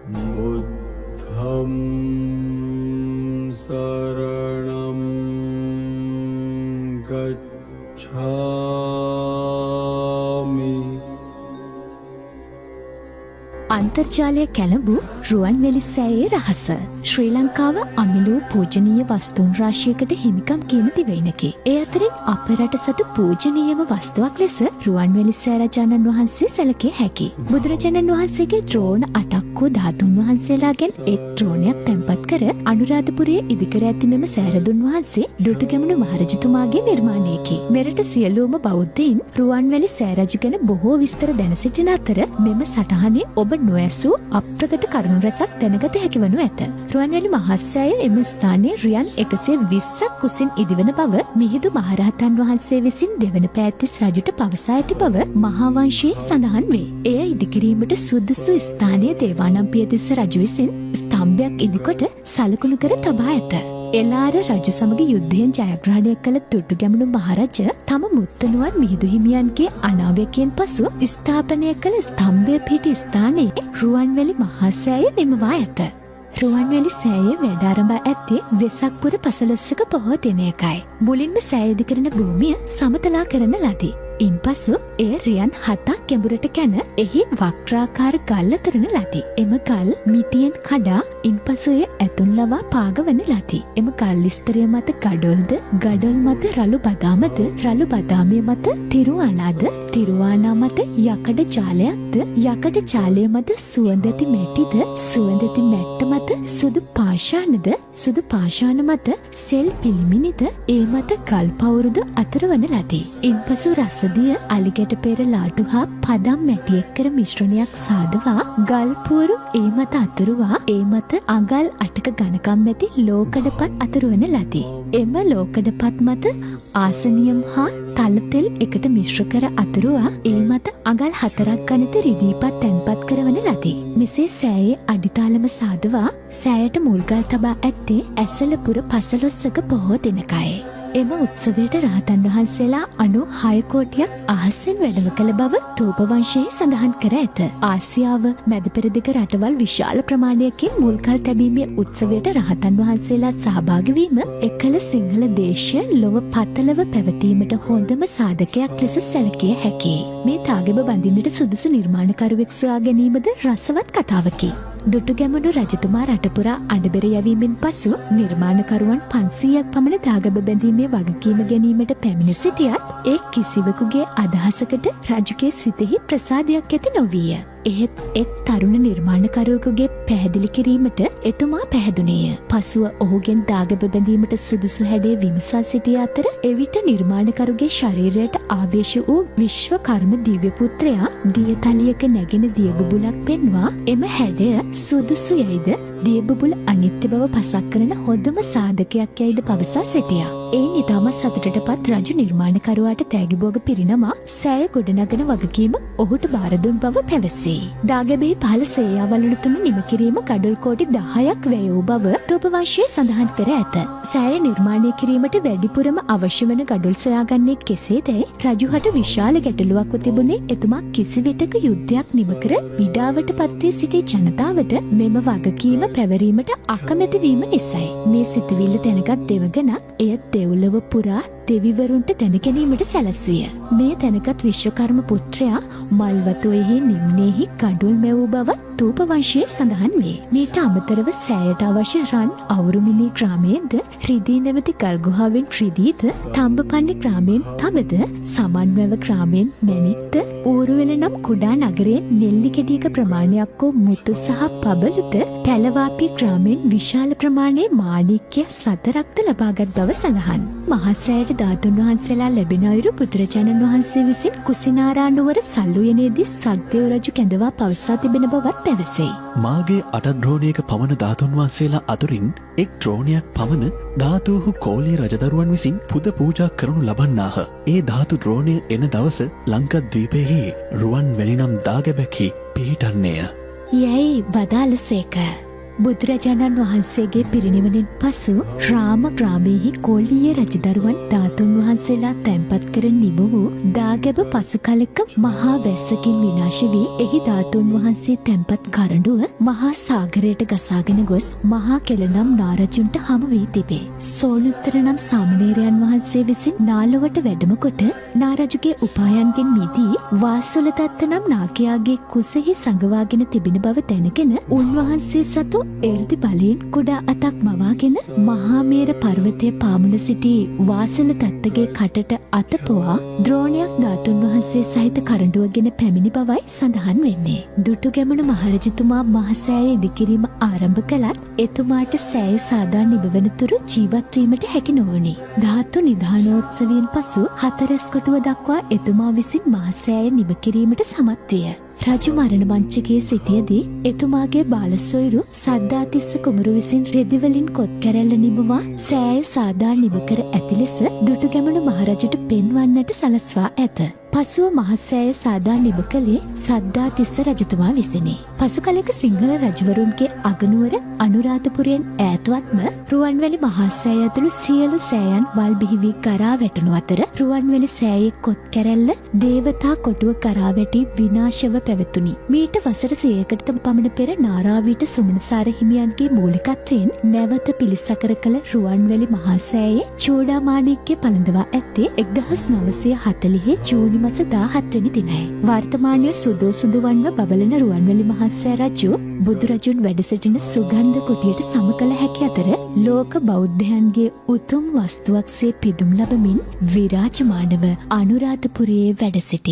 बुद्धं शरणं गच्छामि। අන්තර්ජාලය කැළඹූ රුවන්වැලි සෑයේ රහස. ශ්‍රී ලංකාව අමිලූ පූජනීය වස්තුන් රාශියකට හිමිකම් කියන දිවයිනකි. ඒ අතරින් අප රට සතු පූජනීයම වස්තුවක් ලෙස රුවන්වැලි සෑ රජාණන් වහන්සේ සැලකිය හැකි. බුදුරජාණන් වහන්සේගේ ද්‍රෝණ 8ක් වූ ධාතුන් වහන්සේලාගෙන් එක් ද්‍රෝණයක් තැන්පත් කර අනුරාධපුරයේ ඉදිකර ඇති මෙම සෑරදුන් වහන්සේ දුටුගැමුණු මහරජතුමාගේ නිර්මාණයකි. මෙරට සියලුම බෞද්ධයින් රුවන්වැලි සෑ රජු ගැන බොහෝ විස්තර දැන සිටින අතර මෙම සටහනේ ඔබ නොඇසූ අප්‍රකට කරුණු රැසක් දැනගත හැකි වනු ඇත. රුවන්වැලි මහසෑය එම ස්ථානයේ රියන් 120ක් කුසින් ඉදිවන බව මිහිඳු මහරහතන් වහන්සේ විසින් දෙවන පෑතිස් රජුට පවසා ඇති බව මහාවංශයේ සඳහන් වේ. එය ඉදිකිරීමට සුදුසු ස්ථානයේ දේවානම්පියතිස්ස රජු විසින් ස්තම්භයක් ඉදිකොට සලකුණු කර තබා ඇත. එළාර රජු සමග යුද්ධයෙන් ජයග්‍රහණය කළ දුටුගැමුණු මහරජ තම මුත්තණුවන් මිහිඳු හිමියන්ගේ අනාවැකියෙන් පසු ස්ථාපනය කළ ස්තම්භය පිහිටි ස්ථානයේ රුවන්වැලි මහා සෑය නිමවා ඇත. රුවන්වැලි සෑයේ වැඩාරඹා ඇත්තේ වෙසක් පුර 15ක පොහෝ දිනයකයි. මුලින්ම සෑය ඉදිකරන භූමිය සමතලා කරන ලදී. ඉන්පසු එය රියන් 7ක් ගැඹුරට කැන එහි වක්‍රාකාර ගල් අතරන ලදී. එම ගල් මිටියෙන් කඩා ඉන්පසු එය ඇතුන් ලවා පාගවන ලදී. එම ගල් ස්තරය මත ගඩොල්ද, ගඩොල් මත රළු බදාමද, රළු බදාමය මත තිරුවානාද, තිරුවානා මත යකඩ ජාලයක්ද, යකඩ ජාලය මත සුවඳැති මැටිද, සුවඳැති මැට්ට මත සුදු පාෂාණද, සුදු පාෂාණ මත සෙල් පිළිමිනිද, ඒ මත ගල් පවුරුද අතරවන ලදී. ඉන්පසු රස දිය අලිගැට පෙර ලාටු හා පදම් මැටි එක්කර මිශ්‍රණයක් සාදවා ගල්පුවරු ඒ මත අතුරුවා ඒ මත අඟල් 8ක ඝනකම් ඇති ලෝකඩපත් අතුරුවන ලදී. එම ලෝකඩපත් මත ආසනියම් හා තලතෙල් එකට මිශ්‍ර කර අතුරුවා ඒ මත අඟල් 4ක් ගණිත රිදීපත් තැන්පත් කරවන ලදී. මෙසේ සෑයේ අඩිතාලම සාදවා සෑයට මුල්ගල් තබා ඇත්තේ ඇසලපුර 15ක පොහෝ දිනකයි. එම උත්සවයට රහතන් වහන්සේලා 96 කෝටියක් අහසින් වැඩම කළ බව තෝපවංශයේ සඳහන් කර ඇත. ආසියාව මැද පෙරදිග රටවල් විශාල ප්‍රමාණයකින් මුල්කල් තැබීමේ උත්සවයට රහතන් වහන්සේලා සහභාගී වීම එකල සිංහල දේශය ලොව පතලව පැවතීමට හොඳම සාධකයක් ලෙස සැලකිය හැකියි. මේ තාගෙබ බඳින්නට සුදුසු නිර්මාණකරුවෙක් සොයා ගැනීමද රසවත් කතාවකි. දුටුගැමුණු රජතුමා රටපුරා අඬබෙර යැවීමෙන් පසු නිර්මාණකරුවන් 500ක් පමණ දාගැබ බැඳීමේ වගකීම ගැනීමට පැමිණ සිටියත් ඒ කිසිවෙකුගේ අදහසකට රජුගේ සිතෙහි ප්‍රසාදයක් ඇති නොවිය. එහෙත් එක් තරුණ නිර්මාණකරුවෙකුගේ පැහැදිලි කිරීමට එතුමා පැහැදුනේය. පසුව ඔහුගෙන් දාගැබ බැඳීමට සුදුසු හැඩේ විමසා සිටිය අතර එවිට නිර්මාණකරුගේ ශරීරයට ආවේශ වූ විශ්වකර්ම දිව්‍ය පුත්‍රයා දියතලියක නැගෙන දියබුබුලක් පෙන්වා එම හැඩය සුදුසු යයිද දියබුබුල අනිත්‍ය බව පසක් කරන හොඳම සාධකයක් යයිද පවසා සිටියා. එයින් ඉතාමත් සතුටටපත් රජු නිර්මාණකරුවාට තෑගිබෝග පිරිනමා සෑය ගොඩනගන වගකීම ඔහුට බාර දුන් බව පැවසේ. දාගැබෙහි පහළ සේයාවලුණු තුන නිම කිරීම ගඩොල් කෝටි 10ක් වැය වූ බව තෝපවංශයේ සඳහන් කර ඇත. සෑය නිර්මාණය කිරීමට වැඩිපුරම අවශ්‍ය වන ගඩොල් සොයාගන්නේ කෙසේදැයි රජුහට විශාල ගැටලුවක්ව තිබුණේ එතුමා කිසිවිටක යුද්ධයක් නිම කර විඩාවට පත්වී සිටි ජනතාවට මෙම වගකීම පැවරීමට අකමැති වීම නිසයි. මේ සිතුවිල්ල දැනගත් දෙවගණක් එය දෙව්ලොව පුරා දෙවිවරුන්ට දැනගැනීමට සැලැස්විය. මේ දැනගත් විශ්වකර්ම පුත්‍රයා මල්වතුයෙහි නිම්නෙහි ගඩොල් මැවූ බව තෝපවංශයේ සඳහන් වේ. මීට අමතරව සෑයට අවශ්‍ය රන් අවුරුමිනි ග්‍රාමයෙන්ද, රිදී නැමැති ගල් ගුහාවෙන් රිදීද, තඹපන්නි ග්‍රාමයෙන් තඹද, සමන්වැව ග්‍රාමයෙන් මැණික්ද, ඌරුවෙල නම් කුඩා නගරයෙන් නෙල්ලි ගෙඩියක ප්‍රමාණයක් වූ මුතු සහ පබලුද, පැලවාපි ග්‍රාමයෙන් විශාල ප්‍රමාණයේ මාණික්‍ය 4ක්ද ලබාගත් බව සඳහන්. මහසෑයට ධාතුන් වහන්සේලා ලැබෙන අයුරු බුදුරජාණන් වහන්සේ විසින් කුසිනාරා නුවර සල්ලුයනේදී සක්දේව රජු කැඳවා පවසා තිබෙන බවත් පැවසෙයි. මාගේ 8 ද්‍රෝණයක පමණ ධාතුන් වහන්සේලා අතුරින් එක් ද්‍රෝණයක් පමණ ධාතුහු කෝලිය රජදරුවන් විසින් පුද පූජා කරනු ලබන්නාහ. ඒ ධාතු ද්‍රෝණය එන දවස ලංකාද්වීපයෙහි රුවන්වැලි නම් දාගැබෙහි පිහිටන්නේය. යැයි වදාළසේක. බුදුරජාණන් වහන්සේගේ පිරිනිවනින් පසු රාම ග්‍රාමයෙහි කොල්ලිය රජදරුවන් ධාතුන් වහන්සේලා තැන්පත් කර නිම වූ දාගැබ පසු කලෙක මහා වැස්සකින් විනාශ වී එහි ධාතුන් වහන්සේ තැන්පත් කරඬුව මහා සාගරයට ගසාගෙන ගොස් මහා කෙළනම් නාරජුන්ට හමු වී තිබේ. සෝනුත්තර නම් සාමණේරයන් වහන්සේ විසින් නාලොවට වැඩම කොට නාරජුගේ උපායන්ගෙන් මිදී වාසුලදත්ත නම් නාගයාගේ කුසෙහි සඟවාගෙන තිබෙන බව දැනගෙන උන්වහන්සේ සතු එර්දි බලයෙන් කුඩා අතක් මවාගෙන මහාමේර පර්වතය පාමුල සිටි වාසලදත්තගේ කටට අතපොවා ද්‍රෝණයක් ධාතුන් වහන්සේ සහිත කරඬුවගෙන පැමිණි බවයි සඳහන් වෙන්නේ. දුටුගැමුණු මහරජතුමා මහසෑය ඉදිකිරීම ආරම්භ කළත් එතුමාට සෑය සාදා නිබවනතුරු ජීවත්වීමට හැකි නොවුණි. ධාතු නිධානෝත්සවයෙන් පසු හතරැස් කොටුව දක්වා එතුමා විසින් මහසෑය නිබ කිරීමට සමත් විය. රජු මරණ මංචකයේ සිටියදී එතුමාගේ බාලසොයිරු සද්ධාතිස්ස කුමරු විසින් රෙදිවලින් කොත් කැරැල්ල නිබවා සෑය සාදා නිබකර ඇති ලෙස දුටුගැමුණු මහරජුට පෙන්වන්නට සලස්වා ඇත. පසුව මහසෑය සාදා නිබ කළේ සද්ධාතිස්ස රජතුමා විසිනි. පසු කලෙක සිංහල රජවරුන්ගේ අගනුවර අනුරාධපුරයෙන් ඈත්වත්ම රුවන්වැලි මහසෑය ඇතුළු සියලු සෑයන් වල් බිහි වී කරා වැටුණු අතර රුවන්වැලි සෑයේ කොත් කැරැල්ල දේවතා කොටුව කරා වැටි විනාශව පැවතුණි. මීට වසර 100කට පමණ පෙර නාරාවීට සුමනසාර හිමියන්ගේ මූලිකත්වයෙන් නැවත පිළිසකර කළ රුවන්වැලි මහසෑයේ චූඩාමාණික්‍ය පළඳවා ඇත්තේ 1940 ජූනි මාස 17 වෙනි දිනයි. වර්තමානයේ සුදු වන්ව බබලන රුවන්වැලි මහසෑය රජු බුදුරජුන් වැඩ සිටින සුගන්ධ කුටියට සම කළ හැකි අතර ලෝක බෞද්ධයන්ගේ උතුම් වස්තුවක්සේ පිදුම් ලබමින් විරාජමානව අනුරාධපුරයේ වැඩ සිටි.